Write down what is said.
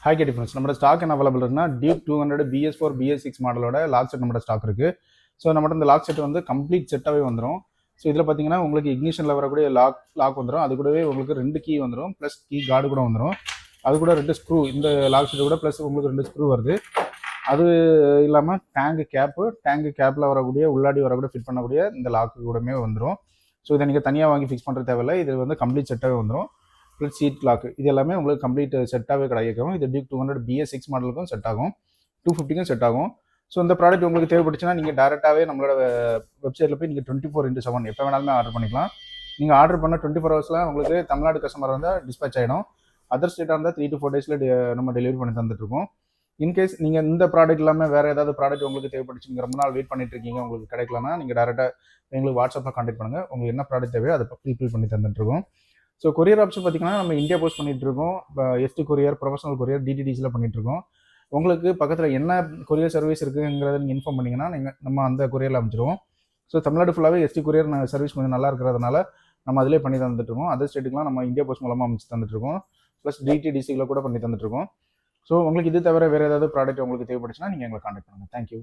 Hi கேட்டி friends, நம்ம stock என்ன அவைலபிள் இருக்குன்னா டியூக் 200 BS4 BS6 மாடலோட லாக் செட் நம்ம ஸ்டாக் இருக்குது. ஸோ நம்மகிட்ட இந்த லாக் செட் வந்து கம்ப்ளீட் செட்டாகவே வந்துடும். ஸோ இதில் பார்த்தீங்கன்னா உங்களுக்கு இக்னிஷனில் வரக்கூடிய லாக் வந்துடும். அது கூடவே உங்களுக்கு 2 கீ வந்துடும், ப்ளஸ் கீ கார்டு கூட வந்துடும். அது கூட 2 ஸ்க்ரூ, இந்த லாக் செட்டு கூட ப்ளஸ் உங்களுக்கு 2 ஸ்க்ரூ வருது. அது இல்லாமல் டேங்கு கேப்பில் வரக்கூடிய உள்ளாடி வரக்கூடிய ஃபிட் பண்ணக்கூடிய இந்த லாக்கு கூடமே வந்துடும். ஸோ இதை நீங்கள் தனியாக வாங்கி ஃபிக்ஸ் பண்ணுறது தேவையில்லை. இது வந்து கம்ப்ளீட் செட்டாகவே வந்துடும். ப்ளஸ் சீட் லாக்கு இது எல்லாமே உங்களுக்கு கம்ப்ளீட் செட்டாகவே கிடைக்கும். இது டியூக் 200 BS6 மாடலுக்கும் செட் ஆகும், 250க்கும் செட் ஆகும். ஸோ இந்த ப்ராடக்ட் உங்களுக்கு தேவைப்பட்டுச்சுன்னா நீங்கள் டேரெக்டாகவே நம்மளோட வெப்சைட்டில் போய் நீங்கள் 24x7 எப்போ வேணாலுமே ஆர்டர் பண்ணிக்கலாம். நீங்கள் ஆர்டர் பண்ண 24 ஹவர்ஸில் உங்களுக்கு தமிழ்நாடு கஸ்டமர் இருந்தால் டிஸ்பேச் ஆகிடும். அதர் ஸ்டேட்டாக இருந்தால் 3 to 4 days நம்ம டெலிவரி பண்ணி தந்துட்டுருக்கோம். இன்கேஸ் நீங்கள் இந்த ப்ராடக்ட் இல்லாமல் வேறு ஏதாவது ப்ராடக்ட் உங்களுக்கு தேவைப்பட்டுச்சு, நீங்கள் ரொம்ப நாள் வெயிட் பண்ணிட்டு இருக்கீங்க, உங்களுக்கு கிடைக்கலன்னா நீங்கள் டேரெக்டாக எங்களுக்கு வாட்ஸ்அப்பில் கான்டாக்ட் பண்ணுங்கள். உங்களுக்கு என்ன ப்ராடக்ட் தேவையோ அதை ஃபுல்ஃபில் பண்ணி தந்துட்டுருக்கோம். ஸோ கொரியர் ஆப்ஷன் பார்த்தீங்கன்னா நம்ம இந்தியா போஸ்ட் பண்ணிட்டு இருக்கோம், இப்போ எஸ்டி கொரியர், ப்ரொஃபஷனல் கொரியர், டிடிடிசியில் பண்ணிட்டு இருக்கோம். உங்களுக்கு பக்கத்தில் என்ன கொரியர் சர்வீஸ் இருக்குங்கிறத நீங்கள் இன்ஃபார்ம் பண்ணிங்கன்னா நம்ம அந்த கொரியரில் அமைச்சிருவோம். ஸோ தமிழ்நாடு ஃபுல்லாகவே எஸ்டி கொரியர் சர்வீஸ் கொஞ்சம் நல்லா இருக்கிறதுனால நம்ம அதிலே பண்ணி தந்துட்டுருக்கோம். அதர் ஸ்டேட்டுக்குலாம் நம்ம இந்தியா போஸ்ட் மூலமாக அமைச்சு தந்துட்டுருக்கோம். ப்ளஸ் டிடிடிசியில் கூட பண்ணி தந்துட்டுருக்கோம். ஸோ உங்களுக்கு இது தவிர வேறு ஏதாவது ப்ராடக்ட் உங்களுக்கு தேவைப்படுச்சுன்னா நீங்கள் எங்களை கான்டாக்ட் பண்ணுங்கள். தேங்க்யூ.